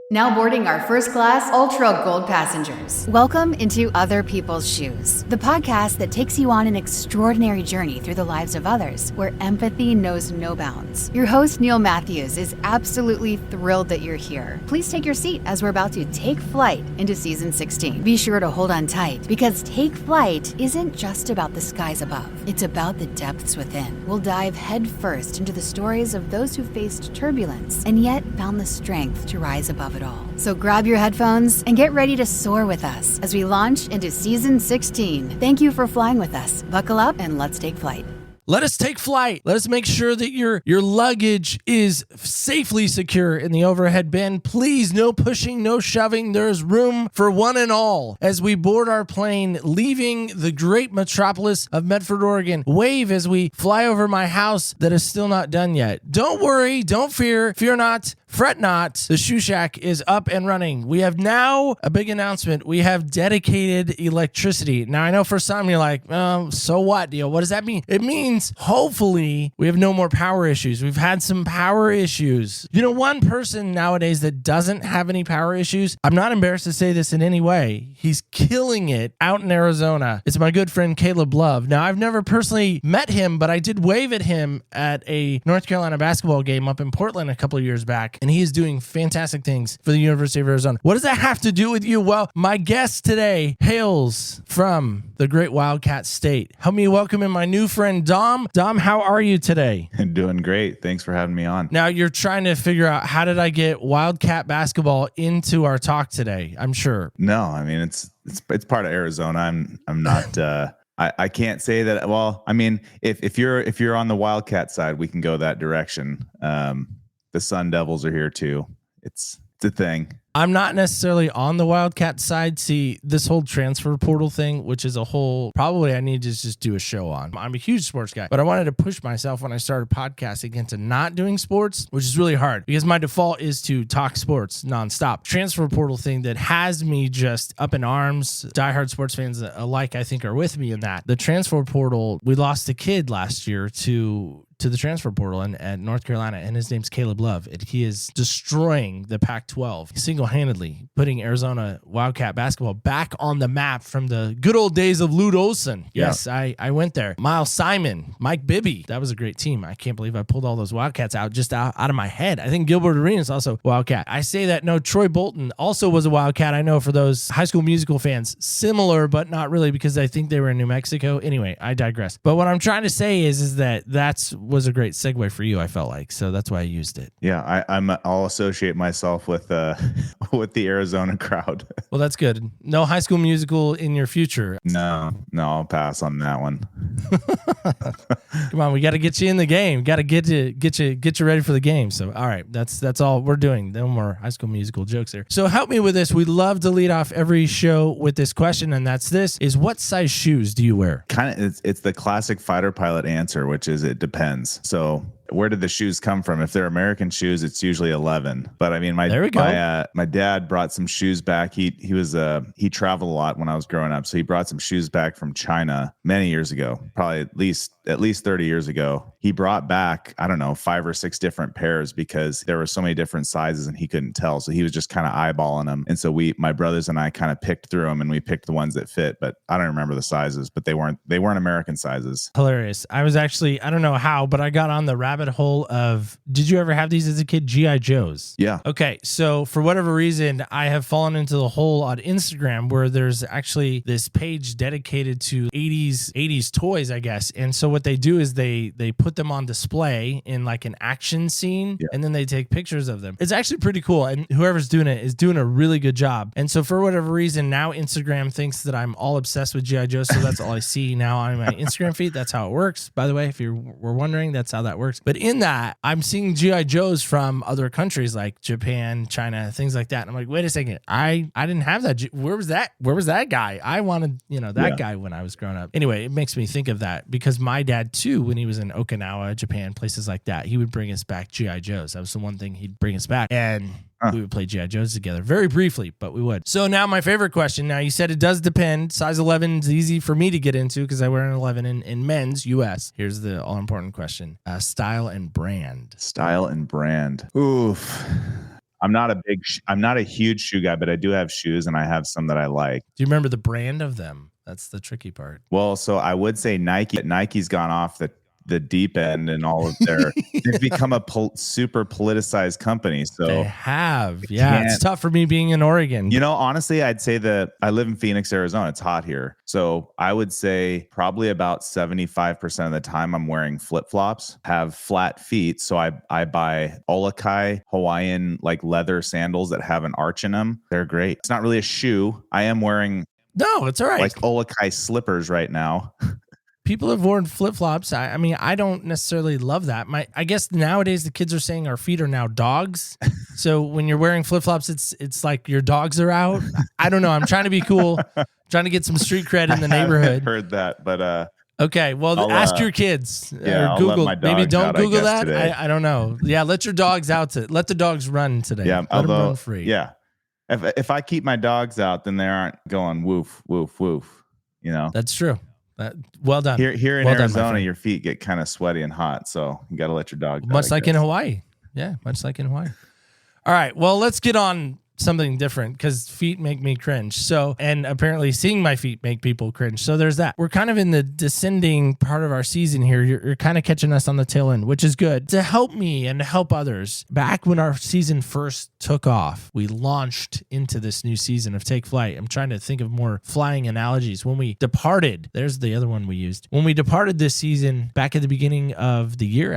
Now boarding our first class Ultra Gold passengers. Welcome into Other People's Shoes, the podcast that takes you on an extraordinary journey through the lives of others, where empathy knows no bounds. Your host, Neil Matthews, is absolutely thrilled that you're here. Please take your seat as we're about to take flight into season 16. Be sure to hold on tight, because Take Flight isn't just about the skies above. It's about the depths within. We'll dive headfirst into the stories of those who faced turbulence and yet found the strength to rise above it all. So grab your headphones and get ready to soar with us as we launch into season 16. Thank you for flying with us. Buckle up and let's take flight. Let us take flight. Let us make sure that your luggage is safely secure in the overhead bin. Please, no pushing, no shoving. There's room for one and all as we board our plane, leaving the great metropolis of Medford, Oregon. Wave as we fly over my house that is still not done yet. Don't worry, don't fear not, fret not. The Shoe Shack is up and running. We have now a big announcement. We have dedicated electricity. Now, I know for some you're like, so what, Neil? What does that mean? It means hopefully we have no more power issues. We've had some power issues. You know, one person nowadays that doesn't have any power issues, I'm not embarrassed to say this in any way, he's killing it out in Arizona. It's my good friend Caleb Love. Now, I've never personally met him, but I did wave at him at a North Carolina basketball game up in Portland a couple of years back, and he is doing fantastic things for the University of Arizona. What does that have to do with you? Well, my guest today hails from the great Wildcat State. Help me welcome in my new friend, Dom. Dom, how are you today? Doing great. Thanks for having me on. Now, you're trying to figure out, how did I get Wildcat basketball into our talk today? I'm sure. No, I mean, it's part of Arizona. I'm not I can't say that. Well, I mean, if you're on the Wildcat side, we can go that direction. The Sun Devils are here too. It's a thing. I'm not necessarily on the Wildcat side. See, this whole transfer portal thing, which is a whole, probably I need to just do a show on. I'm a huge sports guy, but I wanted to push myself when I started podcasting into not doing sports, which is really hard because my default is to talk sports nonstop. Transfer portal thing that has me just up in arms. Diehard sports fans alike, I think, are with me in that. The transfer portal, we lost a kid last year to the transfer portal at North Carolina, and his name's Caleb Love, and he is destroying the Pac-12 single-handedly, putting Arizona Wildcat basketball back on the map from the good old days of Lute Olson. Yes, yeah. I went there. Miles Simon, Mike Bibby, that was a great team. I can't believe I pulled all those Wildcats out of my head. I think Gilbert Arenas also Wildcat. I say that, no, Troy Bolton also was a Wildcat. I know for those High School Musical fans, similar, but not really, because I think they were in New Mexico. Anyway, I digress. But what I'm trying to say is that was a great segue for you, I felt like, so that's why I used it. Yeah, I'll associate myself with the Arizona crowd. Well, that's good. No High School Musical in your future. No, I'll pass on that one. Come on, we got to get you in the game. Got to get you ready for the game. So, all right, that's all we're doing. No more High School Musical jokes there. So help me with this. We love to lead off every show with this question, and that's this: is what size shoes do you wear? Kind of, it's the classic fighter pilot answer, which is it depends. So where did the shoes come from? If they're American shoes, it's usually 11. But I mean, my dad brought some shoes back. He traveled a lot when I was growing up, so he brought some shoes back from China many years ago, probably at least 30 years ago. He brought back, I don't know, 5 or 6 different pairs because there were so many different sizes and he couldn't tell. So he was just kind of eyeballing them. And so my brothers and I kind of picked through them, and we picked the ones that fit. But I don't remember the sizes, but they weren't American sizes. Hilarious. I was actually, I don't know how, but I got on the rabbit hole of, did you ever have these as a kid? G.I. Joes. Yeah. Okay. So for whatever reason, I have fallen into the hole on Instagram where there's actually this page dedicated to 80s toys, I guess. And so what they do is they put them on display in like an action scene, and then they take pictures of them. It's actually pretty cool. And whoever's doing it is doing a really good job. And so for whatever reason, now Instagram thinks that I'm all obsessed with G.I. Joe. So that's all I see now on my Instagram feed. That's how it works. By the way, if you were wondering, that's how that works. But in that, I'm seeing G.I. Joes from other countries like Japan, China, things like that. And I'm like, wait a second. I didn't have that. Where was that guy? I wanted, that guy when I was growing up. Anyway, it makes me think of that because my dad too, when he was in Okinawa, Japan, places like that, he would bring us back G.I. Joes. That was the one thing he'd bring us back. And we would play G.I. Joes together very briefly, but we would. So now my favorite question. Now you said it does depend. Size 11 is easy for me to get into because I wear an 11 in men's US. Here's the all-important question. Style and brand. Style and brand. Oof. I'm not a huge shoe guy, but I do have shoes and I have some that I like. Do you remember the brand of them? That's the tricky part. Well, so I would say Nike. Nike's gone off the deep end and all of they've become a super politicized company. So they have. Yeah, it's tough for me being in Oregon. Honestly, I'd say that I live in Phoenix, Arizona. It's hot here. So I would say probably about 75% of the time I'm wearing flip-flops, have flat feet. So I buy Olakai Hawaiian like leather sandals that have an arch in them. They're great. It's not really a shoe. I am wearing No, it's all right. like Olakai slippers right now. People have worn flip-flops. I mean, I don't necessarily love that. I guess nowadays the kids are saying our feet are now dogs. So when you're wearing flip-flops, it's like your dogs are out. I don't know. I'm trying to be cool, trying to get some street cred in the neighborhood. I heard that, but okay. Well, ask your kids or Google. Maybe don't Google that. I don't know. Yeah, let your dogs out. Let the dogs run today. Yeah, let them run free. Yeah, if I keep my dogs out, then they aren't going woof woof woof. That's true. Well done. Here in Arizona, your feet get kind of sweaty and hot, so you got to let your dog. Much like in Hawaii. Yeah, much like in Hawaii. All right, well, let's get on something different because feet make me cringe. So, and apparently seeing my feet make people cringe. So there's that. We're kind of in the descending part of our season here. You're kind of catching us on the tail end, which is good. To help me and to help others, back when our season first took off, we launched into this new season of Take Flight. I'm trying to think of more flying analogies. When we departed, there's the other one we used. When we departed this season, back at the beginning of the year,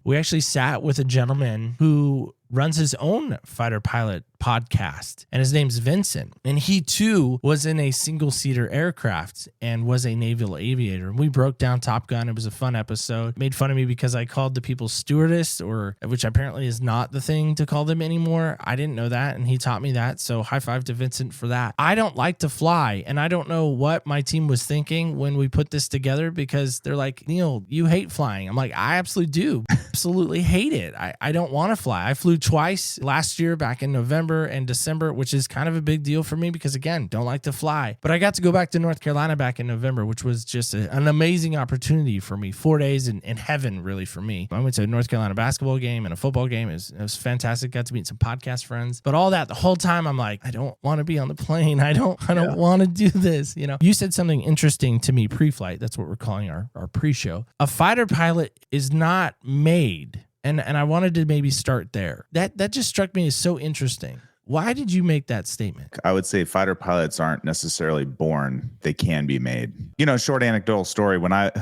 we actually sat with a gentleman who runs his own fighter pilot podcast, and his name's Vincent. And he too was in a single-seater aircraft and was a naval aviator. And we broke down Top Gun. It was a fun episode. Made fun of me because I called the people stewardess, which apparently is not the thing to call them anymore. I didn't know that, and he taught me that. So high five to Vincent for that. I don't like to fly, and I don't know what my team was thinking when we put this together because they're like, Neil, you hate flying. I'm like, I absolutely do. Absolutely hate it. I don't want to fly. I flew twice last year back in November and December, which is kind of a big deal for me because, again, don't like to fly. But I got to go back to North Carolina back in November, which was just an amazing opportunity for me. 4 days in heaven, really, for me. I went to a North Carolina basketball game and a football game. It was fantastic. Got to meet some podcast friends. But all that, the whole time, I'm like, I don't want to be on the plane. I don't want to do this. You said something interesting to me pre-flight. That's what we're calling our pre-show. A fighter pilot is not made. And I wanted to maybe start there. That just struck me as so interesting. Why did you make that statement? I would say fighter pilots aren't necessarily born; they can be made. Short anecdotal story. When I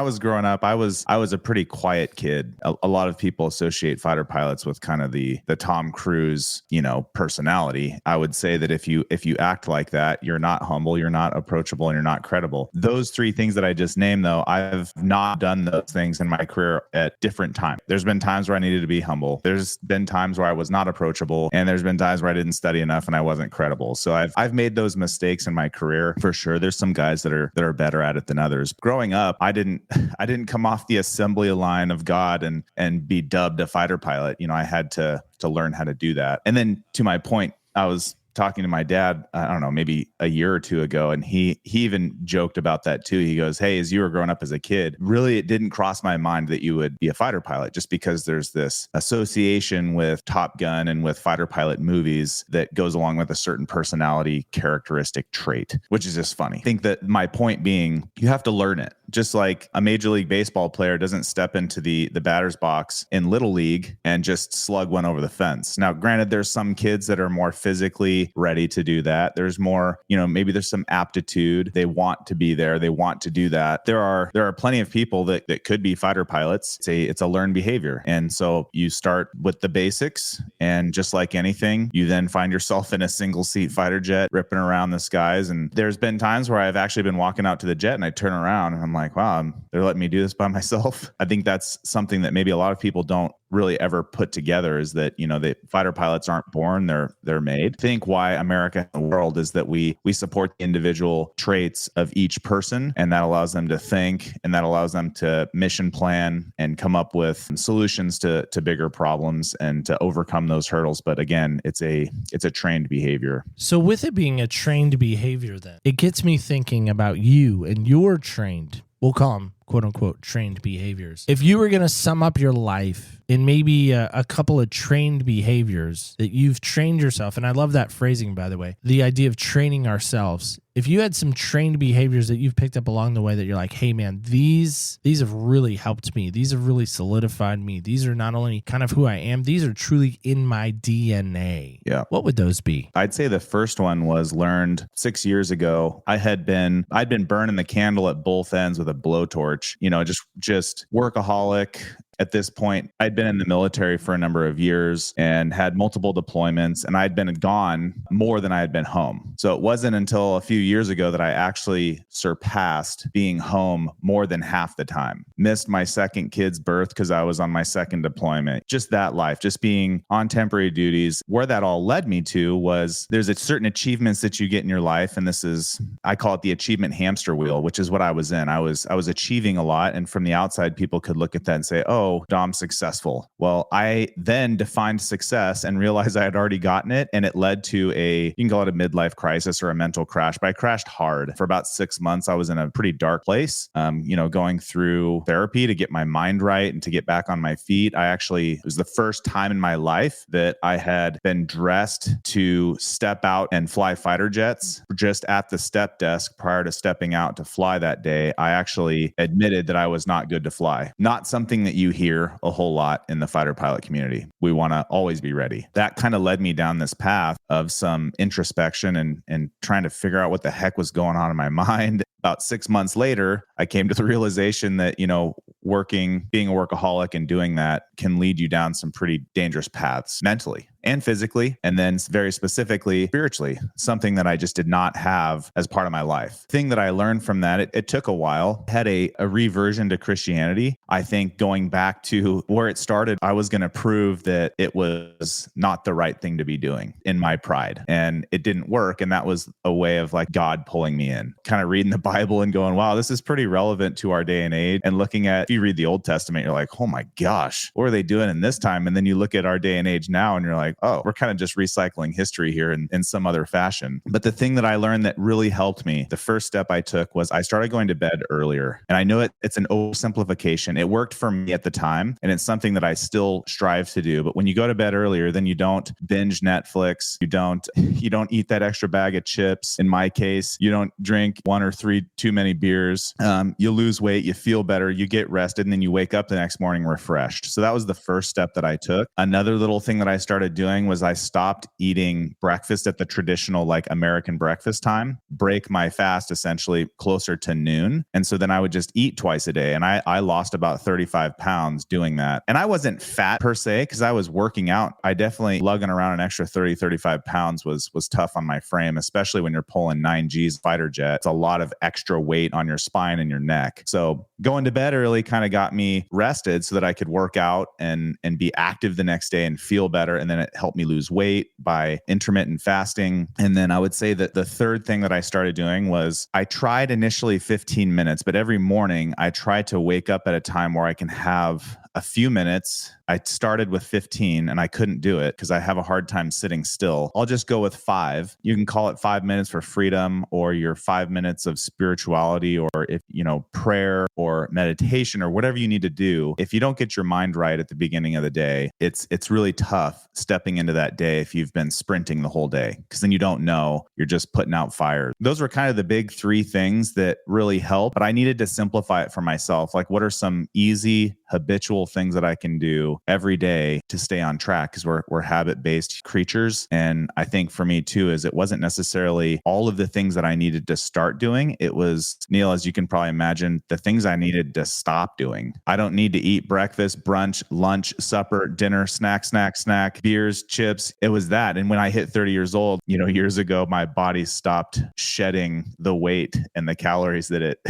was growing up, I was a pretty quiet kid. A lot of people associate fighter pilots with kind of the Tom Cruise, personality. I would say that if you act like that, you're not humble, you're not approachable, and you're not credible. Those three things that I just named, though, I've not done those things in my career at different times. There's been times where I needed to be humble. There's been times where I was not approachable, and there's been times where I didn't study enough and I wasn't credible. So I've made those mistakes in my career for sure. There's some guys that are better at it than others. Growing up, I didn't come off the assembly line of God and be dubbed a fighter pilot. I had to learn how to do that. And then to my point, I was talking to my dad, I don't know, maybe a year or two ago, and he even joked about that too. He goes, hey, as you were growing up as a kid, really it didn't cross my mind that you would be a fighter pilot just because there's this association with Top Gun and with fighter pilot movies that goes along with a certain personality characteristic trait, which is just funny. I think that my point being, you have to learn it. Just like a Major League Baseball player doesn't step into the batter's box in Little League and just slug one over the fence. Now, granted, there's some kids that are more physically ready to do that. There's more, maybe there's some aptitude. They want to be there. They want to do that. There are plenty of people that could be fighter pilots. It's a learned behavior. And so you start with the basics, and just like anything, you then find yourself in a single seat fighter jet ripping around the skies. And there's been times where I've actually been walking out to the jet and I turn around and I'm like, wow, they're letting me do this by myself. I think that's something that maybe a lot of people don't really ever put together, is that, the fighter pilots aren't born, they're made. I think why America and the world is that we support the individual traits of each person, and that allows them to think, and that allows them to mission plan and come up with solutions to bigger problems and to overcome those hurdles. But again, it's a trained behavior. So with it being a trained behavior, then it gets me thinking about you and your trained, we'll call them quote unquote trained behaviors. If you were going to sum up your life in maybe a couple of trained behaviors that you've trained yourself, and I love that phrasing, by the way, the idea of training ourselves. If you had some trained behaviors that you've picked up along the way that you're like, hey man, these have really helped me. These have really solidified me. These are not only kind of who I am, these are truly in my DNA. Yeah. What would those be? I'd say the first one was learned 6 years ago. I'd been burning the candle at both ends with a blowtorch, just workaholic. At this point, I'd been in the military for a number of years and had multiple deployments, and I'd been gone more than I had been home. So it wasn't until a few years ago that I actually surpassed being home more than half the time. Missed my second kid's birth because I was on my second deployment. Just that life, just being on temporary duties. Where that all led me to was there's certain achievements that you get in your life, and I call it the achievement hamster wheel, which is what I was in. I was achieving a lot, and from the outside, people could look at that and say, oh, Dom's successful. Well, I then defined success and realized I had already gotten it. And it led to you can call it a midlife crisis or a mental crash, but I crashed hard. For about 6 months, I was in a pretty dark place, going through therapy to get my mind right and to get back on my feet. It was the first time in my life that I had been dressed to step out and fly fighter jets. Just at the step desk prior to stepping out to fly that day, I actually admitted that I was not good to fly. Not something that you hear a whole lot in the fighter pilot community. We want to always be ready. That kind of led me down this path of some introspection and trying to figure out what the heck was going on in my mind. About 6 months later, I came to the realization that, being a workaholic and doing that can lead you down some pretty dangerous paths mentally and physically, and then very specifically spiritually, something that I just did not have as part of my life. Thing that I learned from that, it took a while, had a reversion to Christianity. I think going back to where it started, I was going to prove that it was not the right thing to be doing in my pride, and it didn't work. And that was a way of like God pulling me in, kind of reading the Bible and going, wow, this is pretty relevant to our day and age. And looking at, if you read the Old Testament, you're like, oh my gosh, what are they doing in this time? And then you look at our day and age now and you're like, oh, we're kind of just recycling history here in some other fashion. But the thing that I learned that really helped me, the first step I took was I started going to bed earlier. And I know it's an oversimplification. It worked for me at the time, and it's something that I still strive to do. But when you go to bed earlier, then you don't binge Netflix. You don't eat that extra bag of chips. In my case, you don't drink 1 or 3 too many beers. You lose weight, you feel better, you get rested, and then you wake up the next morning refreshed. So that was the first step that I took. Another little thing that I started doing was I stopped eating breakfast at the traditional like American breakfast time, break my fast essentially closer to noon. And so then I would just eat twice a day. And I lost about 35 pounds doing that. And I wasn't fat per se because I was working out. I definitely lugging around an extra 35 pounds was tough on my frame, especially when you're pulling 9Gs fighter jet. It's a lot of extra weight on your spine and your neck. So going to bed early kind of got me rested so that I could work out and be active the next day and feel better. And then it helped me lose weight by intermittent fasting. And then I would say that the third thing that I started doing was I tried initially 15 minutes, but every morning I tried to wake up at a time where I can have a few minutes. I started with 15 and I couldn't do it because I have a hard time sitting still. I'll just go with 5. You can call it 5 minutes for freedom or your 5 minutes of spirituality or if, prayer or meditation or whatever you need to do. If you don't get your mind right at the beginning of the day, it's really tough stepping into that day if you've been sprinting the whole day because then you don't know, you're just putting out fires. Those were kind of the big 3 things that really helped, but I needed to simplify it for myself. Like what are some easy habitual things that I can do every day to stay on track because we're habit-based creatures. And I think for me too, is it wasn't necessarily all of the things that I needed to start doing. It was, Neil, as you can probably imagine, the things I needed to stop doing. I don't need to eat breakfast, brunch, lunch, supper, dinner, snack, beers, chips. It was that. And when I hit 30 years old, years ago, my body stopped shedding the weight and the calories that it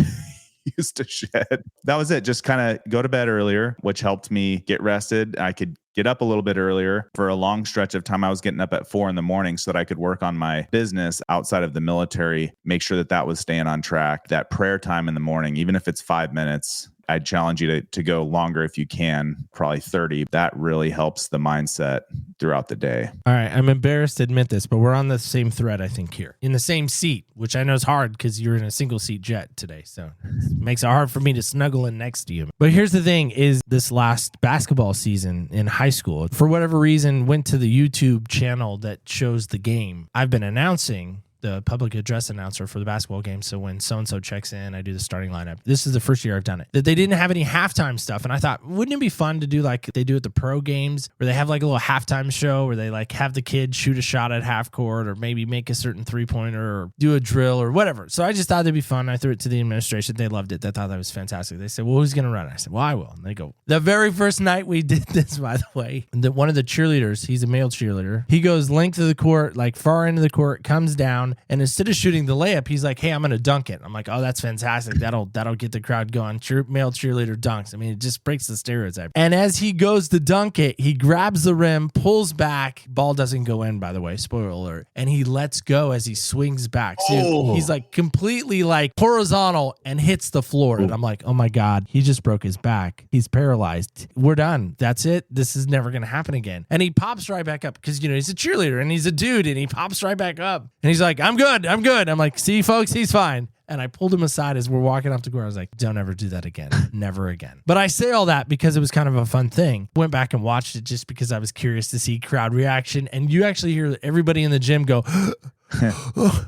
used to shed. That was it. Just kind of go to bed earlier, which helped me get rested. I could get up a little bit earlier. For a long stretch of time, I was getting up at 4 a.m. so that I could work on my business outside of the military, make sure that was staying on track. That prayer time in the morning, even if it's 5 minutes, I'd challenge you to go longer if you can, probably 30. That really helps the mindset throughout the day. All right. I'm embarrassed to admit this, but we're on the same thread, I think, here. In the same seat, which I know is hard because you're in a single seat jet today. So it makes it hard for me to snuggle in next to you. But here's the thing is this last basketball season in high school, for whatever reason, went to the YouTube channel that shows the game. I've been announcing the public address announcer for the basketball game. So when so-and-so checks in, I do the starting lineup. This is the first year I've done it. That they didn't have any halftime stuff. And I thought, wouldn't it be fun to do like they do at the pro games where they have like a little halftime show where they like have the kids shoot a shot at half court or maybe make a certain three-pointer or do a drill or whatever. So I just thought it'd be fun. I threw it to the administration. They loved it. They thought that was fantastic. They said, well, who's going to run it? I said, well, I will. And they go, the very first night we did this, by the way, one of the cheerleaders, he's a male cheerleader. He goes length of the court, like far into the court, comes down, and instead of shooting the layup, he's like, hey, I'm going to dunk it. I'm like, oh, that's fantastic. That'll get the crowd going. Male cheerleader dunks. I mean, it just breaks the stereotype. And as he goes to dunk it, he grabs the rim, pulls back. Ball doesn't go in, by the way. Spoiler alert. And he lets go as he swings back. So he's like completely like horizontal and hits the floor. And I'm like, oh my God, he just broke his back. He's paralyzed. We're done. That's it. This is never going to happen again. And he pops right back up because, he's a cheerleader and he's a dude and he pops right back up. And he's like, I'm good. I'm like, see, folks, he's fine. And I pulled him aside as we're walking off the court. I was like, don't ever do that again. Never again. But I say all that because it was kind of a fun thing. Went back and watched it just because I was curious to see crowd reaction. And you actually hear everybody in the gym go,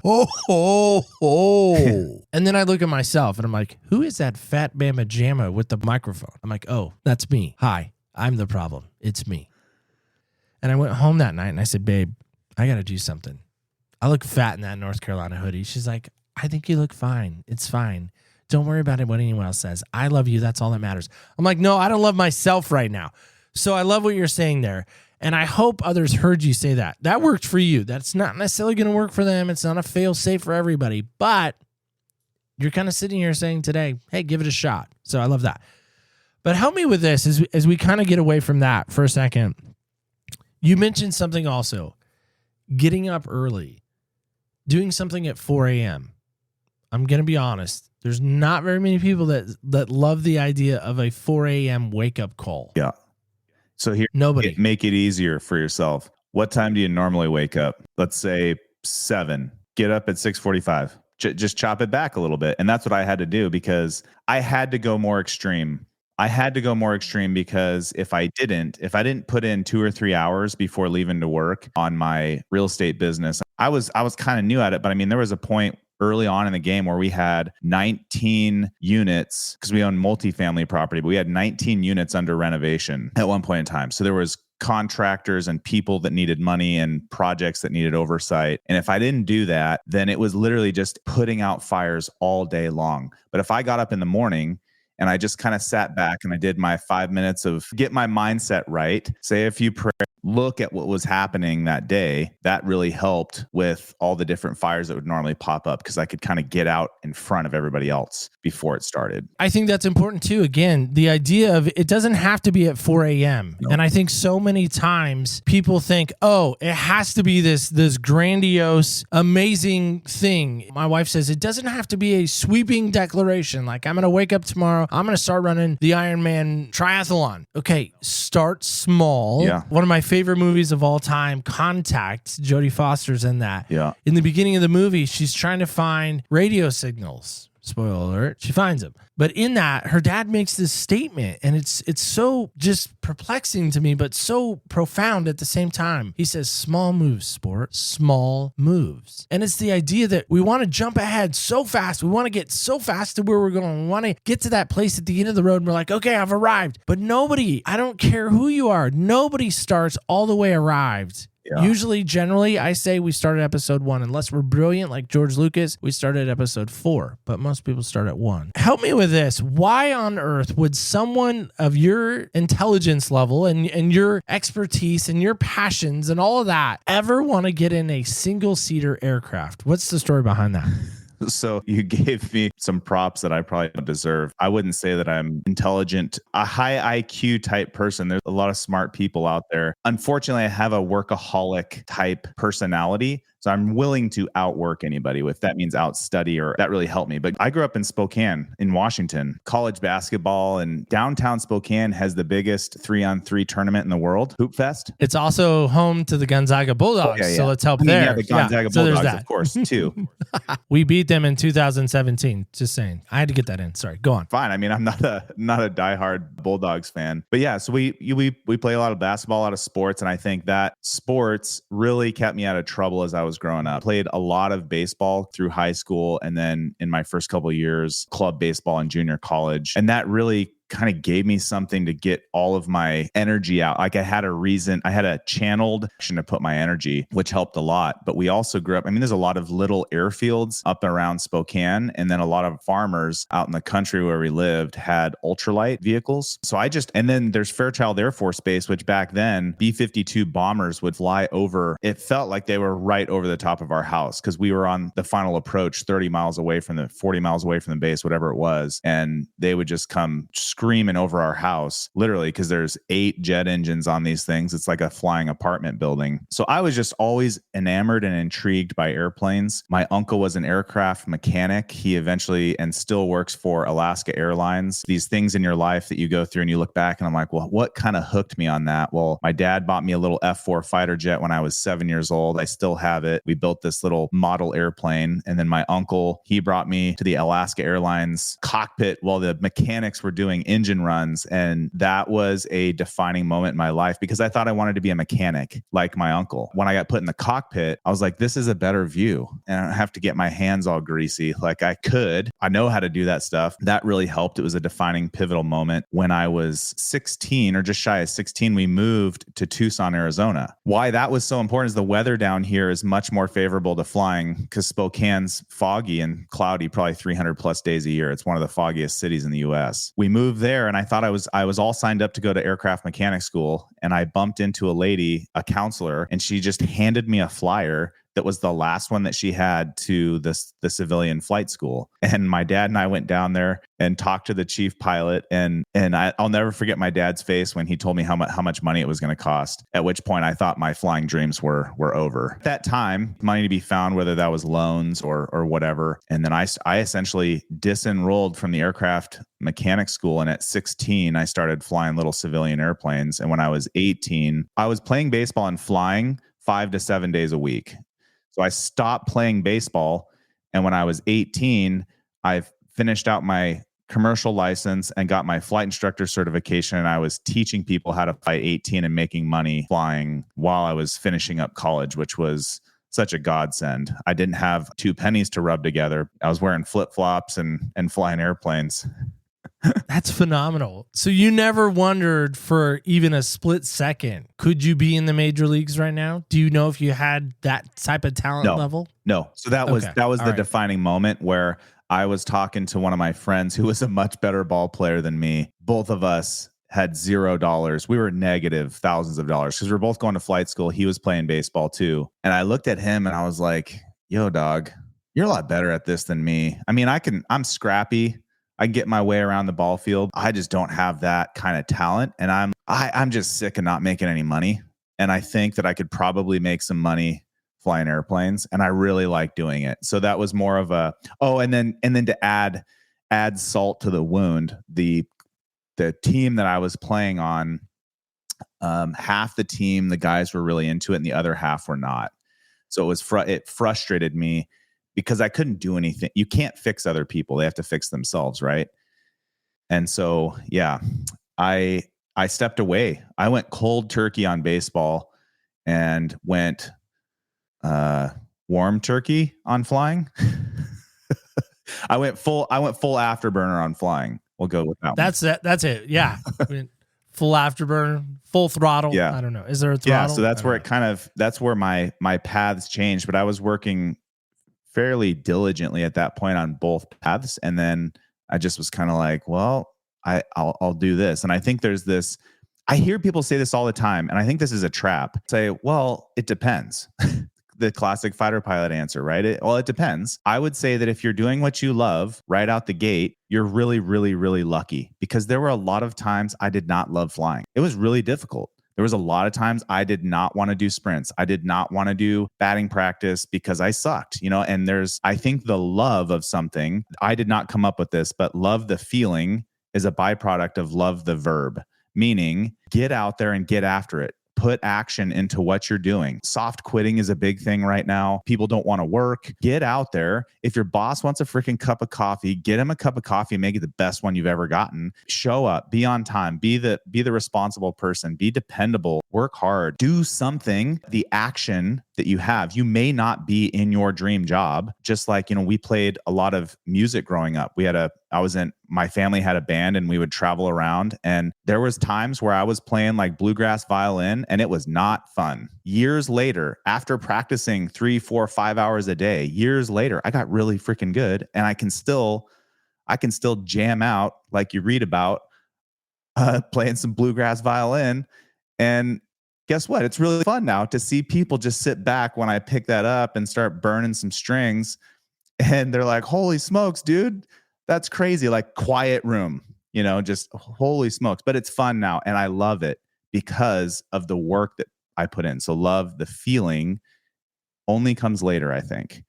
oh. And then I look at myself and I'm like, who is that fat Bama Jamma with the microphone? I'm like, oh, that's me. Hi, I'm the problem. It's me. And I went home that night and I said, babe, I got to do something. I look fat in that North Carolina hoodie. She's like, I think you look fine. It's fine. Don't worry about it, what anyone else says. I love you. That's all that matters. I'm like, no, I don't love myself right now. So I love what you're saying there. And I hope others heard you say that. That worked for you. That's not necessarily going to work for them. It's not a fail safe for everybody. But you're kind of sitting here saying today, hey, give it a shot. So I love that. But help me with this as we kind of get away from that for a second. You mentioned something also. Getting up early. Doing something at 4 a.m. I'm going to be honest. There's not very many people that love the idea of a 4 a.m. wake-up call. Yeah. So here, nobody. Make it easier for yourself. What time do you normally wake up? Let's say 7. Get up at 6:45. Just chop it back a little bit. And that's what I had to do because I had to go more extreme. Because if I didn't put in 2 or 3 hours before leaving to work on my real estate business, I was kind of new at it. But I mean, there was a point early on in the game where we had 19 units because we own multifamily property, but we had 19 units under renovation at one point in time. So there was contractors and people that needed money and projects that needed oversight. And if I didn't do that, then it was literally just putting out fires all day long. But if I got up in the morning and I just kind of sat back and I did my 5 minutes of get my mindset right, say a few prayers, look at what was happening that day, that really helped with all the different fires that would normally pop up because I could kind of get out in front of everybody else before it started. I think that's important too. Again, the idea of it doesn't have to be at 4 a.m. No. And I think so many times people think, oh, it has to be this grandiose, amazing thing. My wife says it doesn't have to be a sweeping declaration. Like I'm going to wake up tomorrow. I'm going to start running the Ironman triathlon. Okay, start small. Yeah. One of my favorite movies of all time, Contact. Jodie Foster's in that. Yeah. In the beginning of the movie, she's trying to find radio signals. Spoiler alert, she finds them. But in that, her dad makes this statement, and it's so just perplexing to me, but so profound at the same time. He says, small moves, sport, small moves. And it's the idea that we want to jump ahead so fast. We want to get so fast to where we're going. We want to get to that place at the end of the road, and we're like, okay, I've arrived. But nobody, I don't care who you are, nobody starts all the way arrived. Yeah. Usually, generally, I say we start at episode 1. Unless we're brilliant like George Lucas, we start at episode 4. But most people start at 1. Help me with this. Why on earth would someone of your intelligence level and your expertise and your passions and all of that ever want to get in a single-seater aircraft? What's the story behind that? So you gave me some props that I probably don't deserve. I wouldn't say that I'm intelligent, a high IQ type person. There's a lot of smart people out there. Unfortunately, I have a workaholic type personality. So I'm willing to outwork anybody if that means outstudy, or that really helped me. But I grew up in Spokane in Washington, college basketball, and downtown Spokane has the biggest 3-on-3 tournament in the world, Hoop Fest. It's also home to the Gonzaga Bulldogs. So let's help there. Yeah, the Gonzaga Bulldogs, of course, too. We beat them in 2017. Just saying. I had to get that in. Sorry. Go on. Fine. I mean, I'm not a diehard Bulldogs fan, but yeah. So we play a lot of basketball, a lot of sports, and I think that sports really kept me out of trouble as I was growing up. Played a lot of baseball through high school, and then in my first couple of years, club baseball in junior college, and that really kind of gave me something to get all of my energy out. Like I had a channeled action to put my energy, which helped a lot. But we also grew up, I mean, there's a lot of little airfields up and around Spokane. And then a lot of farmers out in the country where we lived had ultralight vehicles. And then there's Fairchild Air Force Base, which back then B-52 bombers would fly over. It felt like they were right over the top of our house because we were on the final approach 40 miles away from the base, whatever it was. And they would just come screaming over our house, literally, because there's 8 jet engines on these things. It's like a flying apartment building. So I was just always enamored and intrigued by airplanes. My uncle was an aircraft mechanic. He eventually and still works for Alaska Airlines. These things in your life that you go through and you look back and I'm like, well, what kind of hooked me on that? Well, my dad bought me a little F-4 fighter jet when I was 7 years old. I still have it. We built this little model airplane. And then my uncle, he brought me to the Alaska Airlines cockpit while the mechanics were doing engine runs. And that was a defining moment in my life because I thought I wanted to be a mechanic like my uncle. When I got put in the cockpit, I was like, this is a better view. And I don't have to get my hands all greasy like I could. I know how to do that stuff. That really helped. It was a defining pivotal moment. When I was 16 or just shy of 16, we moved to Tucson, Arizona. Why that was so important is the weather down here is much more favorable to flying because Spokane's foggy and cloudy, probably 300 plus days a year. It's one of the foggiest cities in the US. We moved there and I thought I was all signed up to go to aircraft mechanic school. And I bumped into a lady, a counselor, and she just handed me a flyer that was the last one that she had to the civilian flight school. And my dad and I went down there and talked to the chief pilot. And I'll never forget my dad's face when he told me how much money it was going to cost, at which point I thought my flying dreams were over. At that time, money to be found, whether that was loans or whatever. And then I essentially disenrolled from the aircraft mechanic school. And at 16, I started flying little civilian airplanes. And when I was 18, I was playing baseball and flying 5 to 7 days a week. So I stopped playing baseball. And when I was 18, I finished out my commercial license and got my flight instructor certification. And I was teaching people how to fly 18 and making money flying while I was finishing up college, which was such a godsend. I didn't have 2 pennies to rub together. I was wearing flip-flops and flying airplanes. That's phenomenal. So you never wondered for even a split second, could you be in the major leagues right now? Do you know if you had that type of talent level? No. So that was the defining moment where I was talking to one of my friends who was a much better ball player than me. Both of us had $0. We were negative thousands of dollars because we were both going to flight school. He was playing baseball too. And I looked at him and I was like, yo, dog, you're a lot better at this than me. I mean, I'm scrappy. I get my way around the ball field. I just don't have that kind of talent. And I'm just sick of not making any money. And I think that I could probably make some money flying airplanes. And I really like doing it. So that was more of a, and then to add salt to the wound, the team that I was playing on, half the team, the guys were really into it and the other half were not. So it frustrated me because I couldn't do anything. You can't fix other people. They have to fix themselves, right? And so, yeah, I stepped away. I went cold turkey on baseball and went warm turkey on flying. I went full afterburner on flying. We'll go with that. That's it. Yeah. I mean, full afterburner, full throttle. Yeah. I don't know. Is there a throttle? Yeah. So that's where that's where my paths changed, but I was working fairly diligently at that point on both paths. And then I just was kind of like, well, I'll do this. And I think there's this, I hear people say this all the time. And I think this is a trap. Say, well, it depends. The classic fighter pilot answer, right? It depends. I would say that if you're doing what you love right out the gate, you're really, really, really lucky because there were a lot of times I did not love flying. It was really difficult. There was a lot of times I did not want to do sprints. I did not want to do batting practice because I sucked, and I think the love of something, I did not come up with this, but love the feeling is a byproduct of love the verb, meaning get out there and get after it. Put action into what you're doing. Soft quitting is a big thing right now. People don't want to work. Get out there. If your boss wants a freaking cup of coffee, get him a cup of coffee and make it the best one you've ever gotten. Show up, be on time, be the responsible person, be dependable, work hard, do something. The action that you have, you may not be in your dream job. Just like, we played a lot of music growing up. My family had a band and we would travel around, and there was times where I was playing like bluegrass violin and it was not fun. Years later, after practicing 3, 4, 5 hours a day, years later, I got really freaking good, and I can still jam out like you read about, playing some bluegrass violin. And guess what? It's really fun now to see people just sit back when I pick that up and start burning some strings. And they're like, holy smokes, dude, that's crazy. Like quiet room, just holy smokes. But it's fun now. And I love it because of the work that I put in. So love, the feeling only comes later, I think.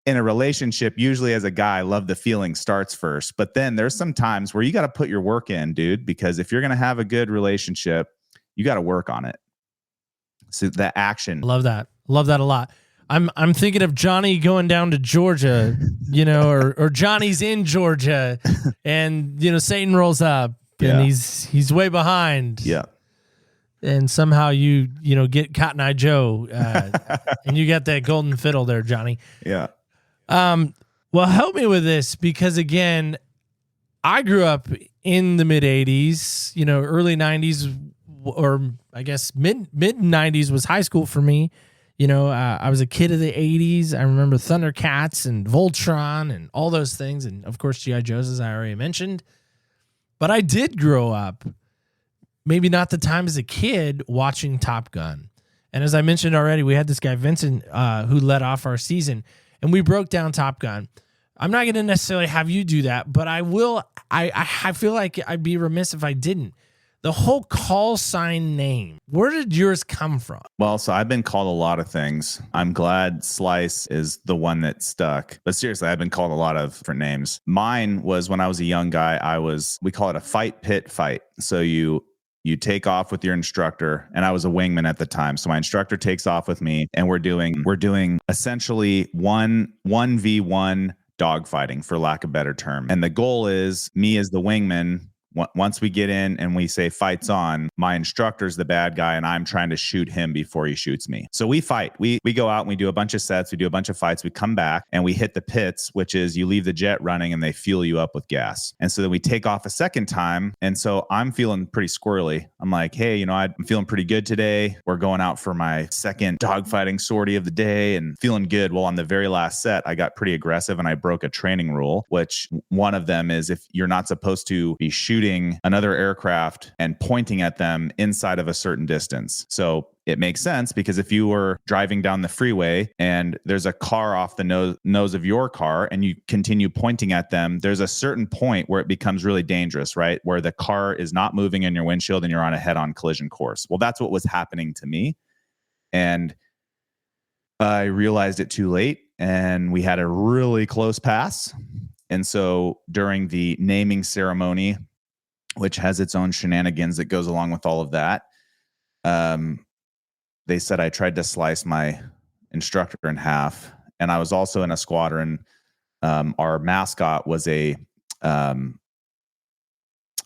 In a relationship, usually as a guy, love the feeling starts first. But then there's some times where you got to put your work in, dude, because if you're going to have a good relationship, you got to work on it. So the action. Love that a lot. I'm thinking of Johnny going down to Georgia, or Johnny's in Georgia, and Satan rolls up and he's way behind. Yeah. And somehow you get Cotton Eye Joe, and you got that golden fiddle there, Johnny. Yeah. Well, help me with this, because again, I grew up in the mid 80s, early 90s, or I guess mid 90s was high school for me. I was a kid of the 80s. I remember Thundercats and Voltron and all those things. And of course, G.I. Joes, as I already mentioned. But I did grow up, maybe not the time as a kid, watching Top Gun. And as I mentioned already, we had this guy, Vincent, who led off our season, and we broke down Top Gun. I'm not going to necessarily have you do that, but I will. I feel like I'd be remiss if I didn't. The whole call sign name, where did yours come from? Well, so I've been called a lot of things. I'm glad Slice is the one that stuck. But seriously, I've been called a lot of different names. Mine was when I was a young guy, we call it a fight pit fight. So you take off with your instructor, and I was a wingman at the time. So my instructor takes off with me, and we're doing essentially 1v1 dogfighting, for lack of a better term. And the goal is me as the wingman. Once we get in and we say fights on, my instructor's the bad guy and I'm trying to shoot him before he shoots me. So we fight. We go out and we do a bunch of sets. We do a bunch of fights. We come back and we hit the pits, which is you leave the jet running and they fuel you up with gas. And so then we take off a second time. And so I'm feeling pretty squirrely. I'm like, hey, I'm feeling pretty good today. We're going out for my second dogfighting sortie of the day and feeling good. Well, on the very last set, I got pretty aggressive and I broke a training rule, which one of them is if you're not supposed to be shooting another aircraft and pointing at them inside of a certain distance. So it makes sense because if you were driving down the freeway and there's a car off the nose of your car and you continue pointing at them, there's a certain point where it becomes really dangerous, right? Where the car is not moving in your windshield and you're on a head-on collision course. Well, that's what was happening to me. And I realized it too late and we had a really close pass. And so during the naming ceremony, which has its own shenanigans that goes along with all of that, they said I tried to slice my instructor in half. And I was also in a squadron. Our mascot was a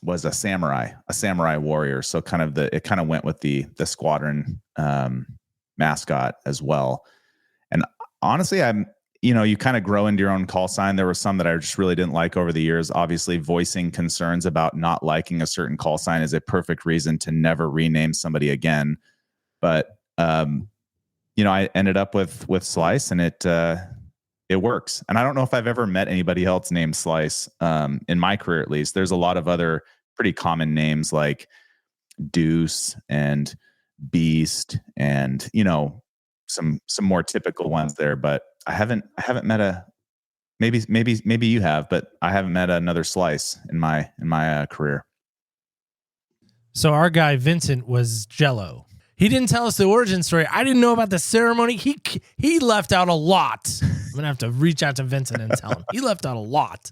samurai warrior. So it kind of went with the squadron mascot as well. And honestly, you kind of grow into your own call sign. There were some that I just really didn't like over the years. Obviously, voicing concerns about not liking a certain call sign is a perfect reason to never rename somebody again. But, I ended up with Slice, and it works. And I don't know if I've ever met anybody else named Slice in my career, at least. There's a lot of other pretty common names like Deuce and Beast and, some more typical ones there, but I haven't met maybe you have, but I haven't met another Slice in my career. So our guy Vincent was Jello. He didn't tell us the origin story. I didn't know about the ceremony. He left out a lot. I'm gonna have to reach out to Vincent and tell him he left out a lot.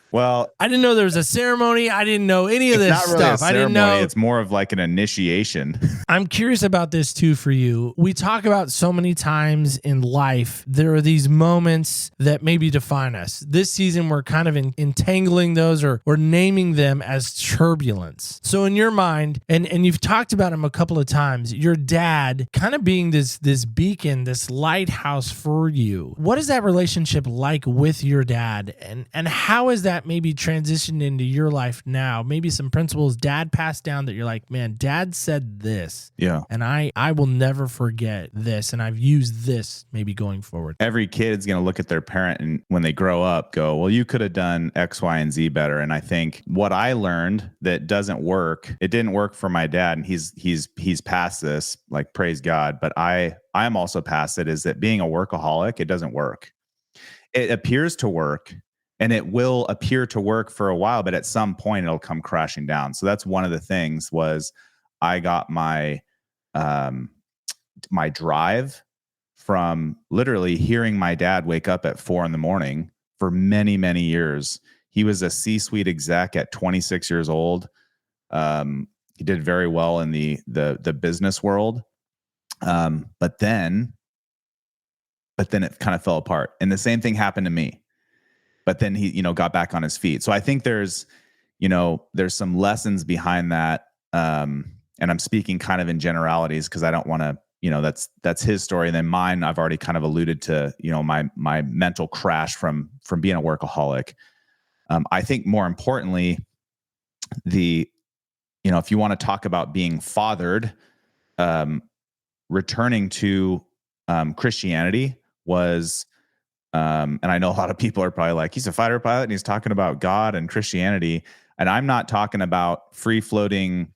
Well, I didn't know there was a ceremony. I didn't know any of this not really stuff. A I didn't ceremony, know. It's more of like an initiation. I'm curious about this too for you. We talk about so many times in life, there are these moments that maybe define us. This season, we're kind of entangling those or naming them as turbulence. So in your mind, and you've talked about him a couple of times, your dad kind of being this beacon, this lighthouse for you. What is that relationship like with your dad? And how is that maybe transitioned into your life now? Maybe some principles dad passed down that you're like, man, dad said this. Yeah. And I will never forget this. And I've used this maybe going forward. Every kid's going to look at their parent and when they grow up go, well, you could have done X, Y, and Z better. And I think what I learned that doesn't work, it didn't work for my dad. And he's past this, like, praise God. But I'm also past it, is that being a workaholic, it doesn't work. It appears to work. And it will appear to work for a while, but at some point it'll come crashing down. So that's one of the things was I got my my drive from literally hearing my dad wake up at 4 a.m. for many, many years. He was a C-suite exec at 26 years old. He did very well in the business world. But then it kind of fell apart. And the same thing happened to me. But then he, got back on his feet. So I think there's some lessons behind that. And I'm speaking kind of in generalities because I don't want to, that's his story. And then mine, I've already kind of alluded to, my mental crash from being a workaholic. I think more importantly, if you want to talk about being fathered, returning to Christianity was, and I know a lot of people are probably like, he's a fighter pilot and he's talking about God and Christianity. And I'm not talking about free floating,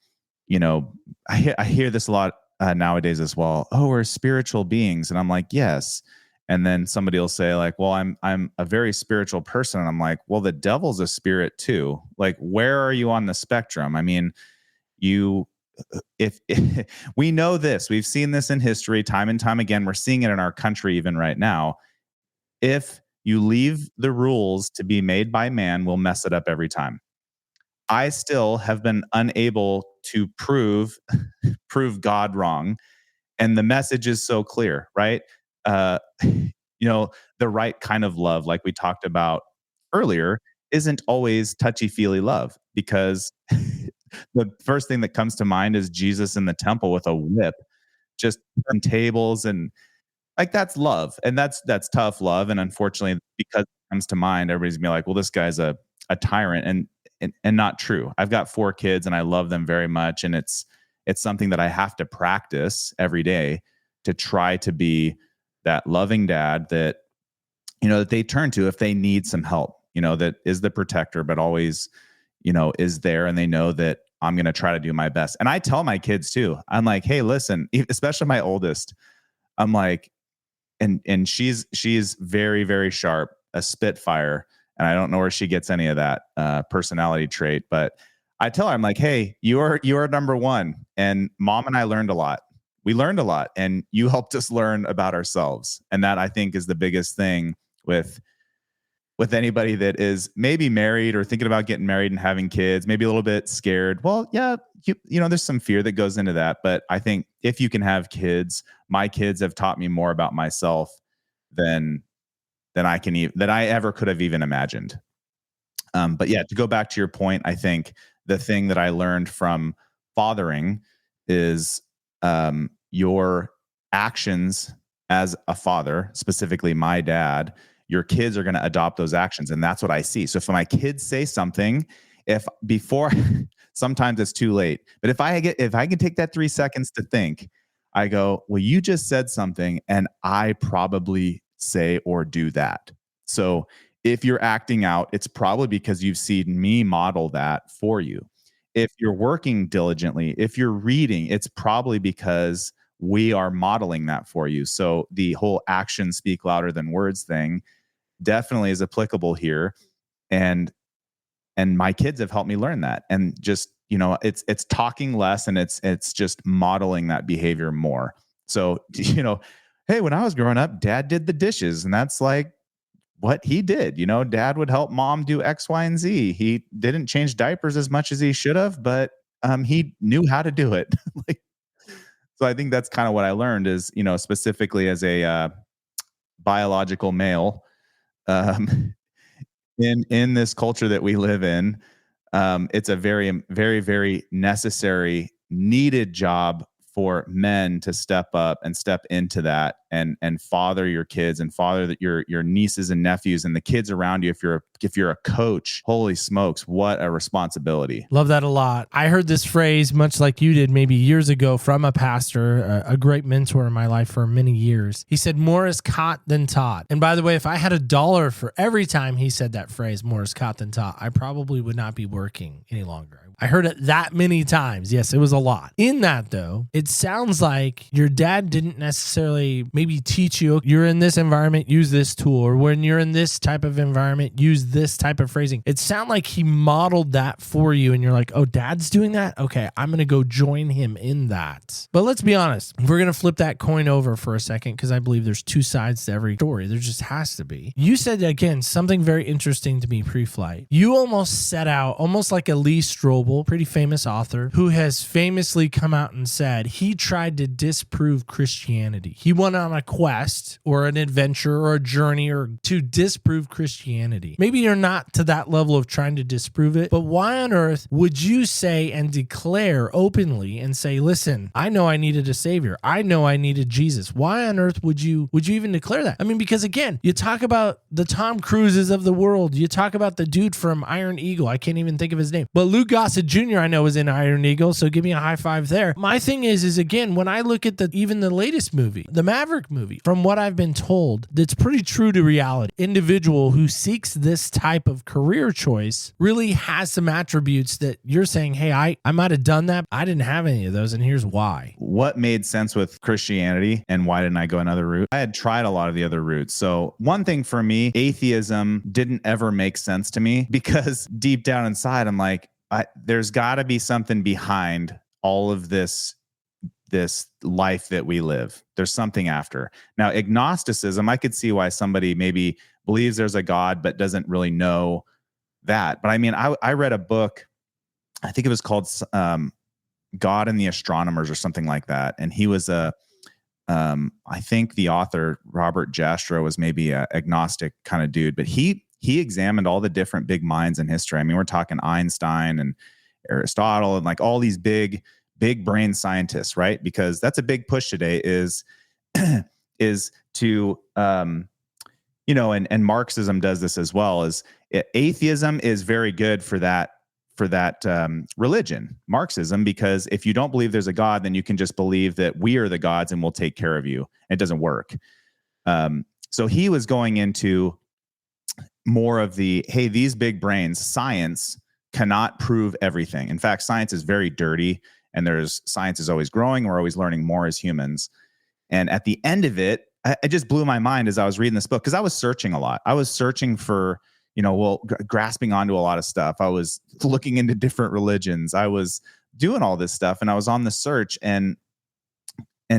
I hear this a lot nowadays as well. Oh, we're spiritual beings. And I'm like, yes. And then somebody will say like, well, I'm a very spiritual person. And I'm like, well, the devil's a spirit too. Like, where are you on the spectrum? I mean, if we know this, we've seen this in history time and time again. We're seeing it in our country even right now. If you leave the rules to be made by man, we'll mess it up every time. I still have been unable to prove God wrong. And the message is so clear, right? The right kind of love, like we talked about earlier, isn't always touchy-feely love, because the first thing that comes to mind is Jesus in the temple with a whip, just on tables, and like, that's love. And that's tough love. And unfortunately, because it comes to mind, everybody's gonna be like, well, this guy's a tyrant, and not true. I've got 4 kids and I love them very much. And it's something that I have to practice every day to try to be that loving dad that, that they turn to if they need some help, that is the protector, but always, is there. And they know that I'm going to try to do my best. And I tell my kids too, I'm like, hey, listen, especially my oldest, I'm like, and she's very, very sharp, a spitfire. And I don't know where she gets any of that personality trait, but I tell her, I'm like, hey, you are number one. And mom and I learned a lot. We learned a lot, and you helped us learn about ourselves. And that, I think, is the biggest thing with anybody that is maybe married or thinking about getting married and having kids, maybe a little bit scared. Well, yeah, there's some fear that goes into that. But I think if you can have kids, my kids have taught me more about myself than I ever could have even imagined. But yeah, to go back to your point, I think the thing that I learned from fathering is your actions as a father, specifically my dad, your kids are going to adopt those actions. And that's what I see. So if my kids say something, sometimes it's too late. But if I can take that 3 seconds to think, I go, well, you just said something and I probably say or do that. So if you're acting out, it's probably because you've seen me model that for you. If you're working diligently, if you're reading, it's probably because we are modeling that for you. So the whole actions speak louder than words thing definitely is applicable here. And my kids have helped me learn that. And just, it's talking less and it's just modeling that behavior more. So, hey, when I was growing up, dad did the dishes, and that's like what he did. Dad would help mom do X, Y, and Z. He didn't change diapers as much as he should have, but he knew how to do it. So I think that's kind of what I learned is, specifically as a biological male, um, in this culture that we live in, it's a very, very, very necessary, needed job for men to step up and step into that and father your kids and father your nieces and nephews and the kids around you. If you're a coach, holy smokes, what a responsibility. Love that a lot. I heard this phrase much like you did maybe years ago from a pastor, a great mentor in my life for many years. He said, more is caught than taught. And by the way, if I had $1 for every time he said that phrase, more is caught than taught, I probably would not be working any longer. I heard it that many times. Yes, it was a lot. In that, though, it sounds like your dad didn't necessarily maybe teach you, you're in this environment, use this tool, or when you're in this type of environment, use this type of phrasing. It sounds like he modeled that for you, and you're like, oh, dad's doing that? Okay, I'm going to go join him in that. But let's be honest. We're going to flip that coin over for a second because I believe there's two sides to every story. There just has to be. You said, again, something very interesting to me pre-flight. You almost set out, almost like a Lee Strobel, pretty famous author, who has famously come out and said he tried to disprove Christianity. He went on a quest or an adventure or a journey or to disprove Christianity. Maybe you're not to that level of trying to disprove it, but why on earth would you say and declare openly and say, listen, I know I needed a savior. I know I needed Jesus. Why on earth would you even declare that? I mean, because again, you talk about the Tom Cruises of the world. You talk about the dude from Iron Eagle. I can't even think of his name, but Lou Gossett Jr. I know was in Iron Eagle, so give me a high five there. My thing is again, when I look at even the latest movie, the Maverick movie, from what I've been told, that's pretty true to reality. Individual who seeks this type of career choice really has some attributes that you're saying, hey, I might have done that. I didn't have any of those, and here's why. What made sense with Christianity and why didn't I go another route? I had tried a lot of the other routes. So one thing for me, atheism didn't ever make sense to me because deep down inside, I'm like, there's got to be something behind all of this life that we live. There's something after. Now, agnosticism, I could see why somebody maybe believes there's a God, but doesn't really know that. But I mean, I read a book, I think it was called God and the Astronomers or something like that. And he was I think the author, Robert Jastrow, was maybe an agnostic kind of dude, but he examined all the different big minds in history. I mean, we're talking Einstein and Aristotle and like all these big brain scientists, right? Because that's a big push today is to, and Marxism does this as well, is atheism is very good for that religion, Marxism, because if you don't believe there's a God, then you can just believe that we are the gods and we'll take care of you. It doesn't work. So he was going into more of hey, these big brains, science cannot prove everything. In fact, science is very dirty, and science is always growing. We're always learning more as humans. And at the end of it, it just blew my mind as I was reading this book, because I was searching a lot. I was searching for, grasping onto a lot of stuff. I was looking into different religions. I was doing all this stuff, and I was on the search. And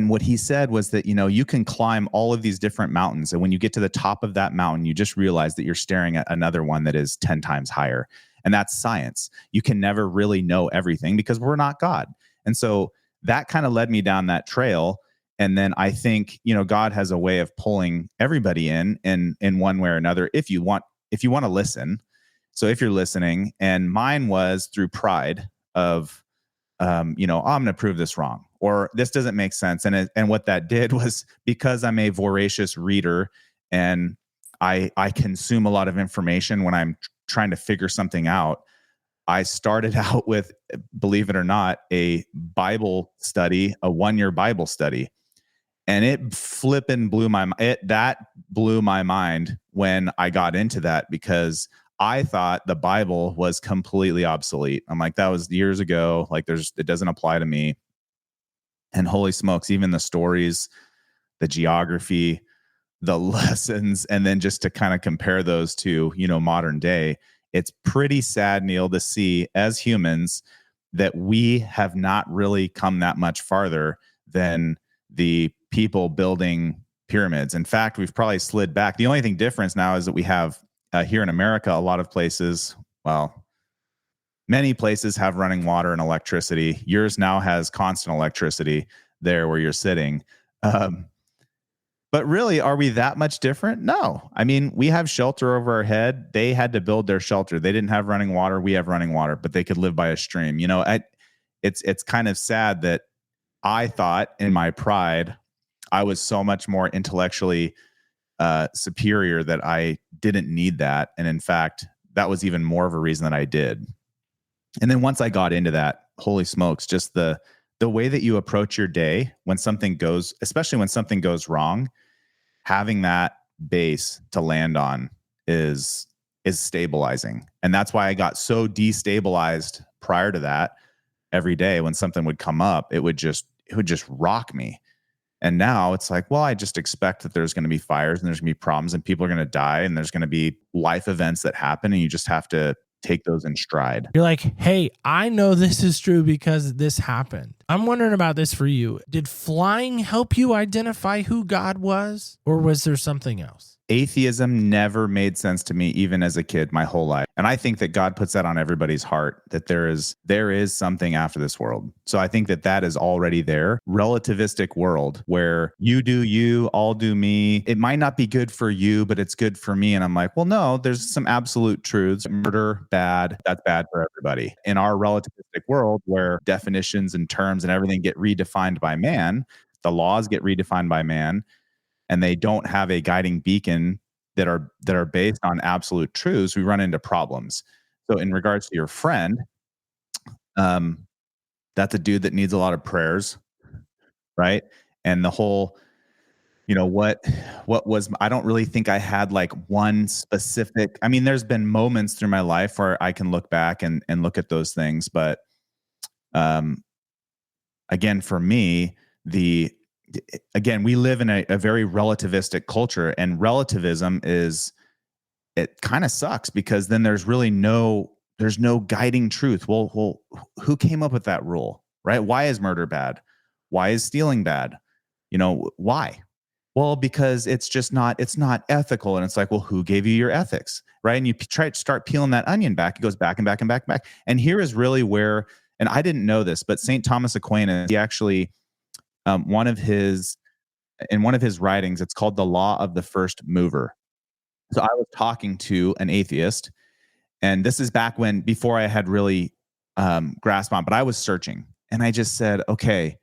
what he said was that, you can climb all of these different mountains. And when you get to the top of that mountain, you just realize that you're staring at another one that is 10 times higher. And that's science. You can never really know everything because we're not God. And so that kind of led me down that trail. And then I think, God has a way of pulling everybody in one way or another if you want to listen. So if you're listening, and mine was through pride of, I'm going to prove this wrong, or this doesn't make sense. And what that did was, because I'm a voracious reader and I consume a lot of information when I'm trying to figure something out, I started out with, believe it or not, a Bible study, a 1-year Bible study. And it flipping blew my mind. That blew my mind when I got into that, because I thought the Bible was completely obsolete. I'm like, that was years ago. Like, it doesn't apply to me. And holy smokes, even the stories, the geography, the lessons, and then just to kind of compare those to, modern day, it's pretty sad, Neil, to see as humans that we have not really come that much farther than the people building pyramids. In fact, we've probably slid back. The only thing difference now is that we have here in America, a lot of places, well, many places have running water and electricity. Yours now has constant electricity there where you're sitting. But really, are we that much different? No. I mean, we have shelter over our head. They had to build their shelter. They didn't have running water. We have running water, but they could live by a stream. You know, it's kind of sad that I thought in my pride, I was so much more intellectually superior that I didn't need that. And in fact, that was even more of a reason that I did. And then once I got into that, holy smokes, just the way that you approach your day when something goes, especially when something goes wrong, having that base to land on is stabilizing. And that's why I got so destabilized prior to that. Every day when something would come up, it would just rock me. And now it's like, well, I just expect that there's going to be fires and there's going to be problems and people are going to die and there's going to be life events that happen and you just have to take those in stride. You're like, hey, I know this is true because this happened. I'm wondering about this for you. Did flying help you identify who God was, or was there something else? Atheism never made sense to me, even as a kid, my whole life. And I think that God puts that on everybody's heart, that there is something after this world. So I think that is already there. Relativistic world where you do you, I'll do me. It might not be good for you, but it's good for me. And I'm like, well, no, there's some absolute truths. Murder, bad. That's bad for everybody. In our relativistic world where definitions and terms and everything get redefined by man, the laws get redefined by man, and they don't have a guiding beacon that are based on absolute truths, we run into problems. So in regards to your friend, that's a dude that needs a lot of prayers, right? And the whole, you know, what was, I don't really think I had like one specific, I mean, there's been moments through my life where I can look back and look at those things. But again, for me, we live in a very relativistic culture, and relativism it kind of sucks because then there's no guiding truth. Well, who came up with that rule, right? Why is murder bad? Why is stealing bad? You know, why? Well, because it's not ethical. And it's like, well, who gave you your ethics, right? And you try to start peeling that onion back. It goes back and back and back and back. And here is really where, and I didn't know this, but St. Thomas Aquinas, he actually, in one of his writings, it's called The Law of the First Mover. So I was talking to an atheist, and this is back before I had really grasped on, but I was searching, and I just said, okay,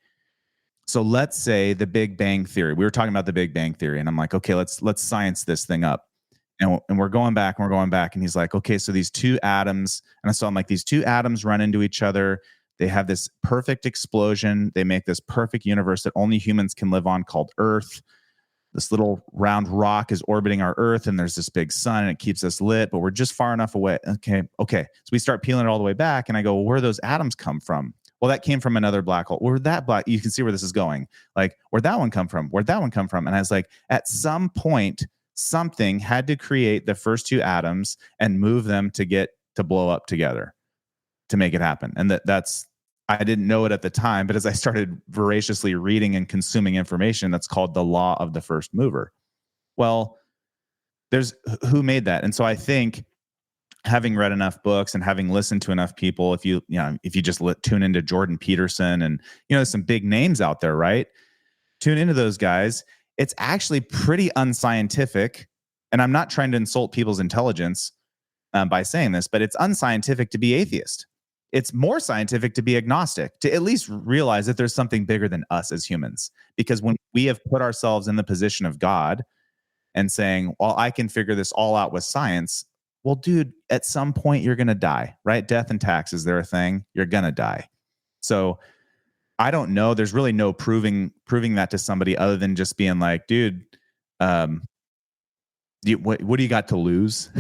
so let's say the Big Bang Theory. We were talking about the Big Bang Theory, and I'm like, okay, let's science this thing up. And we're going back, and he's like, okay, so these two atoms, and so I'm like, these two atoms run into each other. They have this perfect explosion. They make this perfect universe that only humans can live on called Earth. This little round rock is orbiting our Earth, and there's this big sun, and it keeps us lit, but we're just far enough away. Okay. So we start peeling it all the way back, and I go, well, where do those atoms come from? Well, that came from another black hole. Where'd that you can see where this is going. Like, where'd that one come from? Where'd that one come from? And I was like, at some point, something had to create the first two atoms and move them to blow up together to make it happen. And that's, I didn't know it at the time, but as I started voraciously reading and consuming information, that's called the law of the first mover. Well, there's who made that. And so I think having read enough books and having listened to enough people, if you just tune into Jordan Peterson and, there's some big names out there, right? Tune into those guys. It's actually pretty unscientific. And I'm not trying to insult people's intelligence by saying this, but it's unscientific to be atheist. It's more scientific to be agnostic, to at least realize that there's something bigger than us as humans. Because when we have put ourselves in the position of God and saying, well, I can figure this all out with science. Well, dude, at some point you're going to die, right? Death and taxes, they're a thing. You're going to die. So I don't know. There's really no proving that to somebody other than just being like, dude, what do you got to lose?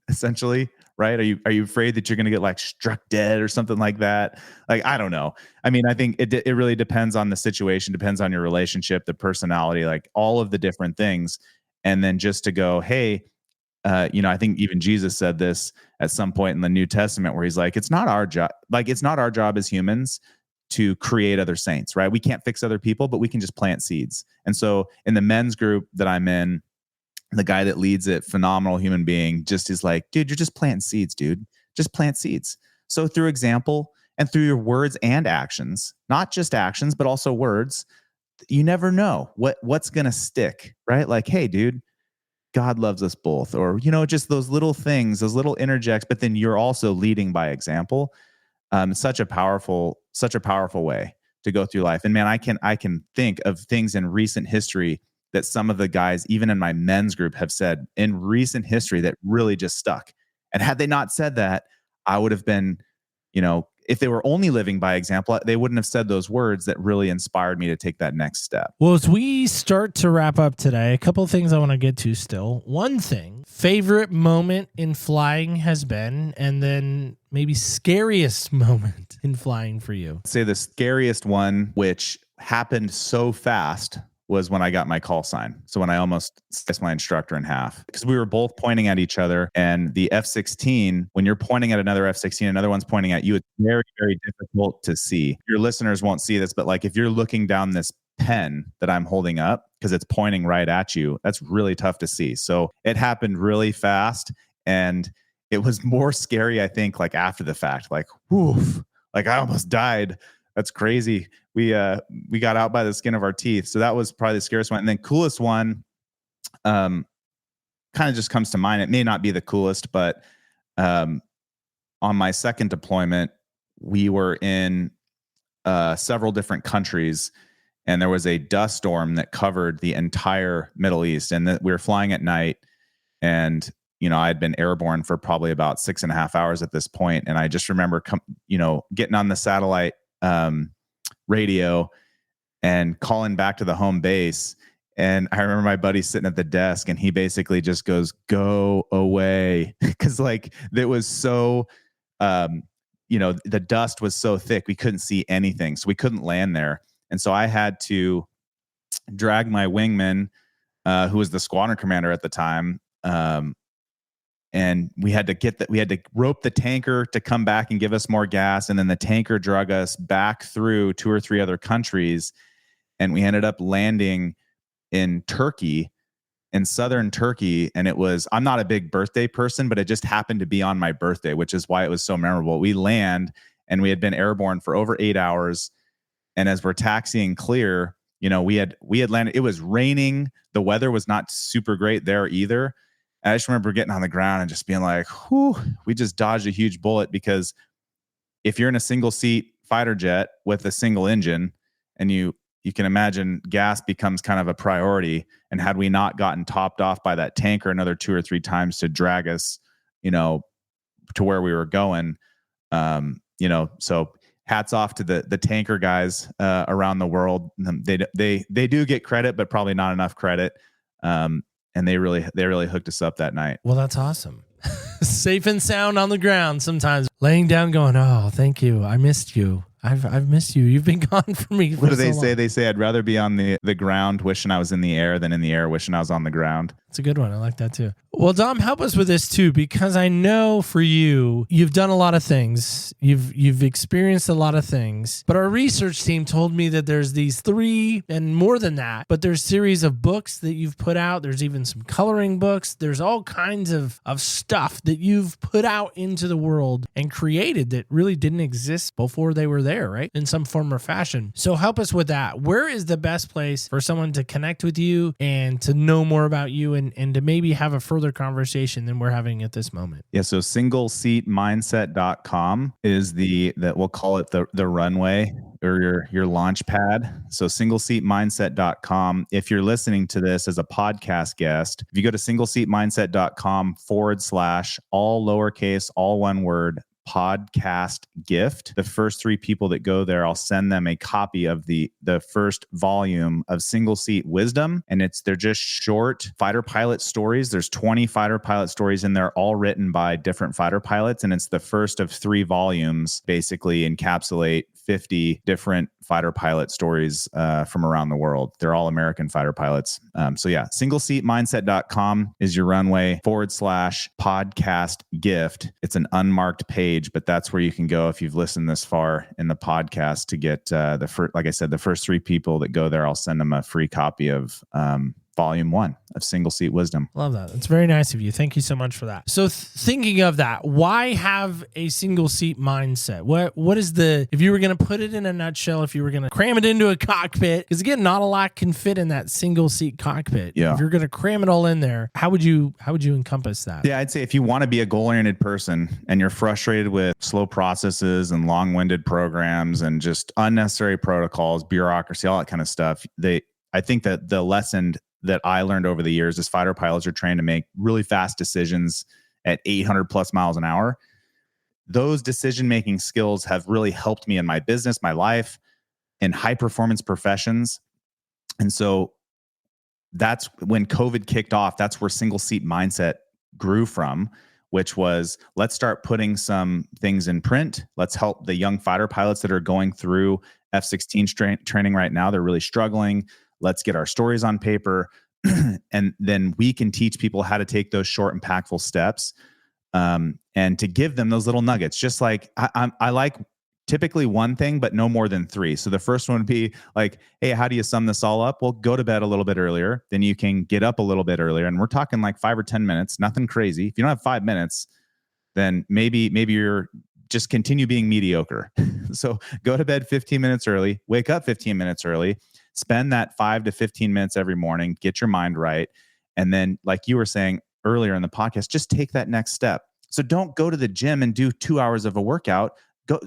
Essentially, right? Are you afraid that you're going to get like struck dead or something like that? Like, I don't know. I mean, I think it really depends on the situation, depends on your relationship, the personality, like all of the different things. And then just to go, hey, I think even Jesus said this at some point in the New Testament where he's like, it's not our job. Like, it's not our job as humans to create other saints, right? We can't fix other people, but we can just plant seeds. And so in the men's group that I'm in, the guy that leads it, phenomenal human being, just is like, dude, you're just planting seeds, dude. Just plant seeds. So through example and through your words and actions, not just actions, but also words, you never know what's going to stick, right? Like, hey, dude, God loves us both, or, just those little things, those little interjects, but then you're also leading by example. Such a powerful way to go through life. And man, I can think of things in recent history that some of the guys, even in my men's group, have said in recent history that really just stuck. And had they not said that, I would have been, if they were only living by example, they wouldn't have said those words that really inspired me to take that next step. Well, as we start to wrap up today, a couple of things I want to get to still. One thing, favorite moment in flying has been, and then maybe scariest moment in flying for you. I'd say the scariest one, which happened so fast, was when I got my call sign. So when I almost sliced my instructor in half, because we were both pointing at each other, and the F-16, when you're pointing at another F-16, another one's pointing at you, it's very, very difficult to see. Your listeners won't see this, but like if you're looking down this pen that I'm holding up, because it's pointing right at you, that's really tough to see. So it happened really fast, and it was more scary, I think, like after the fact, like, woof, like I almost died. That's crazy. We got out by the skin of our teeth. So that was probably the scariest one. And then coolest one, kind of just comes to mind. It may not be the coolest, but on my second deployment, we were in several different countries, and there was a dust storm that covered the entire Middle East. And we were flying at night, and I'd been airborne for probably about 6.5 hours at this point. And I just remember, getting on the satellite radio and calling back to the home base. And I remember my buddy sitting at the desk, and he basically just goes, "Go away." Cause like it was so, the dust was so thick, we couldn't see anything. So we couldn't land there. And so I had to drag my wingman, who was the squadron commander at the time. And we had to rope the tanker to come back and give us more gas. And then the tanker drug us back through 2 or 3 other countries. And we ended up landing in Turkey, in southern Turkey. And I'm not a big birthday person, but it just happened to be on my birthday, which is why it was so memorable. We land, and we had been airborne for over 8 hours. And as we're taxiing clear, we had landed. It was raining. The weather was not super great there either. I just remember getting on the ground and just being like, whew, we just dodged a huge bullet, because if you're in a single seat fighter jet with a single engine, and you can imagine gas becomes kind of a priority. And had we not gotten topped off by that tanker another 2 or 3 times to drag us, to where we were going, so hats off to the tanker guys around the world. They do get credit, but probably not enough credit. And they really hooked us up that night. Well, that's awesome. Safe and sound on the ground sometimes. Laying down going, "Oh, thank you. I missed you. I've missed you. You've been gone for me." What do they say? They say I'd rather be on the ground wishing I was in the air than in the air wishing I was on the ground. It's a good one. I like that too. Well, Dom, help us with this too, because I know for you've done a lot of things. You've experienced a lot of things. But our research team told me that there's these 3 and more than that, but there's series of books that you've put out. There's even some coloring books. There's all kinds of stuff that you've put out into the world and created that really didn't exist before they were there, right? In some form or fashion. So help us with that. Where is the best place for someone to connect with you and to know more about you and to maybe have a further conversation than we're having at this moment? Yeah, so singleseatmindset.com is that we'll call it the runway, or your launch pad. So singleseatmindset.com. If you're listening to this as a podcast guest, if you go to singleseatmindset.com / all lowercase, all one word, podcast gift. The first 3 people that go there, I'll send them a copy of the first volume of Single Seat Wisdom. And they're just short fighter pilot stories. There's 20 fighter pilot stories in there, all written by different fighter pilots. And it's the first of 3 volumes, basically encapsulate 50 different fighter pilot stories from around the world. They're all American fighter pilots. So yeah, singleseatmindset.com is your runway /podcast gift. It's an unmarked page, but that's where you can go if you've listened this far in the podcast to get like I said, the first 3 people that go there, I'll send them a free copy of Volume 1 of Single Seat Wisdom. Love that. That's very nice of you. Thank you so much for that. So thinking of that, why have a single seat mindset? What is if you were going to put it in a nutshell, if you were going to cram it into a cockpit, because again, not a lot can fit in that single seat cockpit. Yeah. If you're going to cram it all in there, how would you encompass that? Yeah, I'd say if you want to be a goal-oriented person and you're frustrated with slow processes and long-winded programs and just unnecessary protocols, bureaucracy, all that kind of stuff, I think that the lesson that I learned over the years is fighter pilots are trained to make really fast decisions at 800 plus miles an hour. Those decision-making skills have really helped me in my business, my life, in high performance professions. And so that's when COVID kicked off. That's where single seat mindset grew from, which was, let's start putting some things in print. Let's help the young fighter pilots that are going through F-16 training right now. They're really struggling. Let's get our stories on paper. And then we can teach people how to take those short, impactful steps, and to give them those little nuggets. Just like I like typically one thing, but no more than 3. So the first one would be like, hey, how do you sum this all up? Well, go to bed a little bit earlier. Then you can get up a little bit earlier. And we're talking like 5 or 10 minutes, nothing crazy. If you don't have 5 minutes, then maybe you're just continue being mediocre. So go to bed 15 minutes early, wake up 15 minutes early. Spend that 5 to 15 minutes every morning, get your mind right. And then, like you were saying earlier in the podcast, just take that next step. So don't go to the gym and do 2 hours of a workout.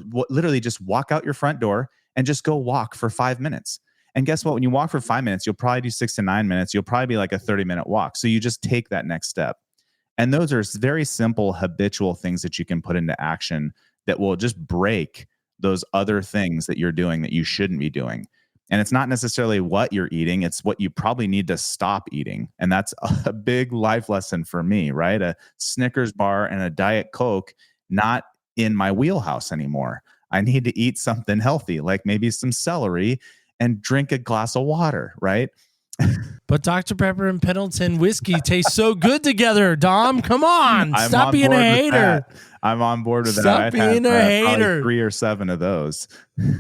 Literally just walk out your front door and just go walk for 5 minutes. And guess what? When you walk for 5 minutes, you'll probably do 6 to 9 minutes. You'll probably be like a 30-minute walk. So you just take that next step. And those are very simple, habitual things that you can put into action that will just break those other things that you're doing that you shouldn't be doing. And it's not necessarily what you're eating, it's what you probably need to stop eating. And that's a big life lesson for me, right? A Snickers bar and a Diet Coke, not in my wheelhouse anymore. I need to eat something healthy, like maybe some celery and drink a glass of water, right? But Dr. Pepper and Pendleton whiskey taste so good together, Dom. Come on. Stop being a hater. I'm on board with that. Stop being a hater. 3 or 7 of those.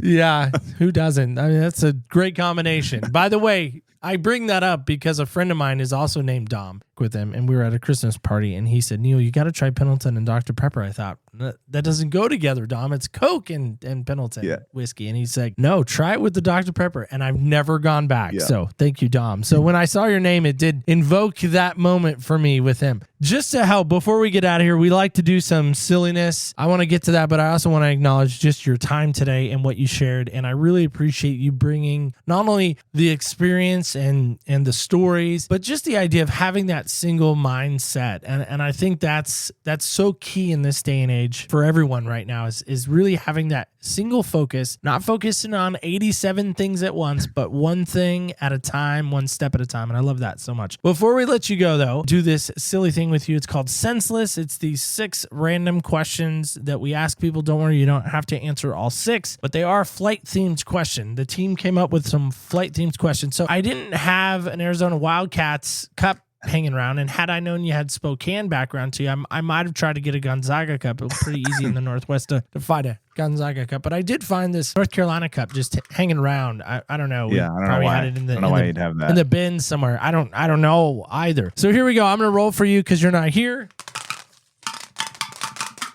Yeah, who doesn't? I mean, that's a great combination. By the way, I bring that up because a friend of mine is also named Dom with him, and we were at a Christmas party, and he said, Neil, you got to try Pendleton and Dr. Pepper. I thought, that doesn't go together, Dom. It's Coke and Pendleton whiskey. And he's like, no, try it with the Dr. Pepper. And I've never gone back. Yeah. So thank you, Dom. So when I saw your name, it did invoke that moment for me with him. Just to help, before we get out of here, we like to do some silliness. I want to get to that, but I also want to acknowledge just your time today and what you shared. And I really appreciate you bringing not only the experience and the stories, but just the idea of having that single mindset. And I think that's so key in this day and age for everyone right now is really having that single focus, not focusing on 87 things at once, but one thing at a time, one step at a time. And I love that so much. Before we let you go, though, do this silly thing with you. It's called Senseless. It's these 6 random questions that we ask people. Don't worry, you don't have to answer all 6, but they are flight-themed questions. The team came up with some flight-themed questions. So I didn't have an Arizona Wildcats Cup hanging around, and had I known you had Spokane background to you, I might have tried to get a Gonzaga Cup. It was pretty easy in the Northwest to find a Gonzaga Cup, but I did find this North Carolina Cup just hanging around. I don't know. Yeah, I don't know why. Had it in the, I don't know why you'd have that in the bin somewhere. I don't know either. So here we go. I'm gonna roll for you because you're not here.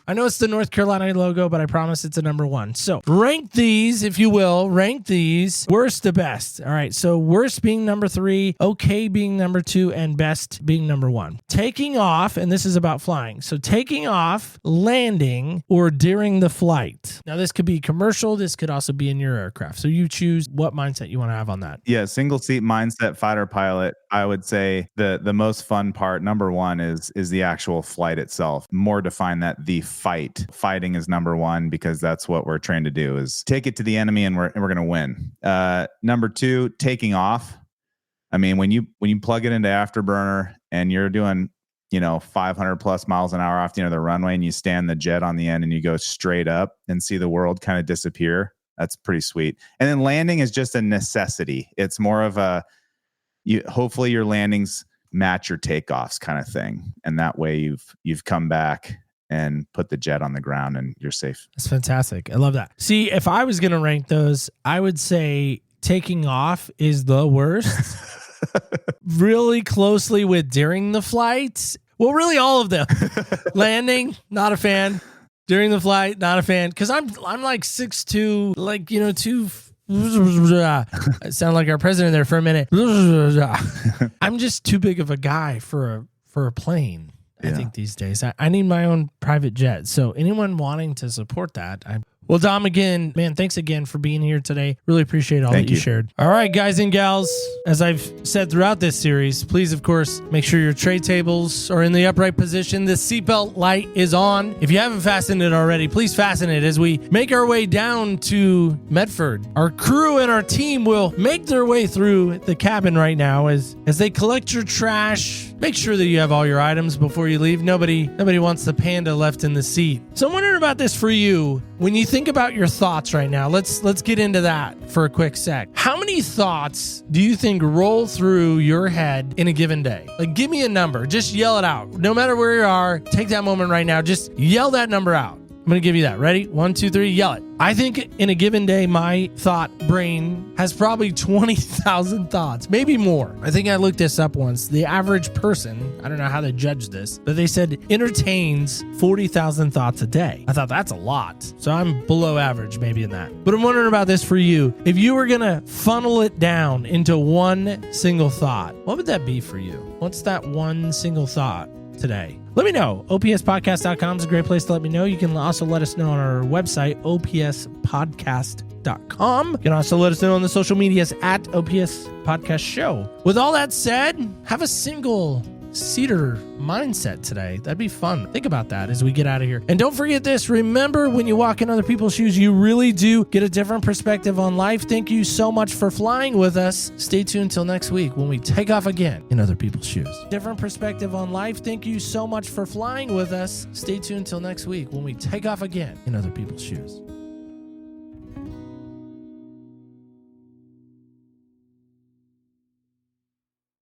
I know it's the North Carolina logo, but I promise it's a number 1. So rank these, if you will, rank these worst to best. All right. So worst being number 3, okay being number 2, and best being number 1. Taking off, and this is about flying. So taking off, landing, or during the flight. Now this could be commercial. This could also be in your aircraft. So you choose what mindset you want to have on that. Yeah. Single seat mindset fighter pilot. I would say the most fun part, number 1, is the actual flight itself. More define that the fight. Fighting is number one because that's what we're trained to do, is take it to the enemy and we're going to win. Number two, taking off. I mean, when you plug it into Afterburner and you're doing, 500 plus miles an hour off the end of the runway and you stand the jet on the end and you go straight up and see the world kind of disappear, that's pretty sweet. And then landing is just a necessity. It's more of hopefully your landings match your takeoffs kind of thing. And that way you've come back and put the jet on the ground and you're safe. That's fantastic. I love that. See, if I was going to rank those, I would say taking off is the worst. Really closely with during the flight. Well, really all of them. Landing, not a fan. During the flight, not a fan. Because I'm like 6'2", like, I sound like our president there for a minute. I'm just too big of a guy for a plane. I think these days I need my own private jet. So anyone wanting to support that, well, Dom, again, man, thanks again for being here today. Really appreciate all that you shared. All right, guys and gals, as I've said throughout this series, please, of course, make sure your tray tables are in the upright position. The seatbelt light is on. If you haven't fastened it already, please fasten it as we make our way down to Medford. Our crew and our team will make their way through the cabin right now as they collect your trash. Make sure that you have all your items before you leave. Nobody wants the panda left in the seat. So I'm wondering about this for you. When you think about your thoughts right now, let's get into that for a quick sec. How many thoughts do you think roll through your head in a given day? Like, give me a number. Just yell it out. No matter where you are, take that moment right now. Just yell that number out. I'm going to give you that. Ready? 1, 2, 3, yell it. I think in a given day, my thought brain has probably 20,000 thoughts, maybe more. I think I looked this up once. The average person, I don't know how they judge this, but they said entertains 40,000 thoughts a day. I thought that's a lot. So I'm below average maybe in that. But I'm wondering about this for you. If you were going to funnel it down into one single thought, what would that be for you? What's that one single thought today? Let me know. opspodcast.com is a great place to let me know. You can also let us know on our website, opspodcast.com. You can also let us know on the social medias at OPS Podcast Show. With all that said, have a single-seater mindset today. That'd be fun. Think about that as we get out of here. And don't forget this. Remember, when you walk in other people's shoes, you really do get a different perspective on life. Thank you so much for flying with us. Stay tuned till next week when we take off again in other people's shoes. Different perspective on life. Thank you so much for flying with us. Stay tuned till next week when we take off again in other people's shoes.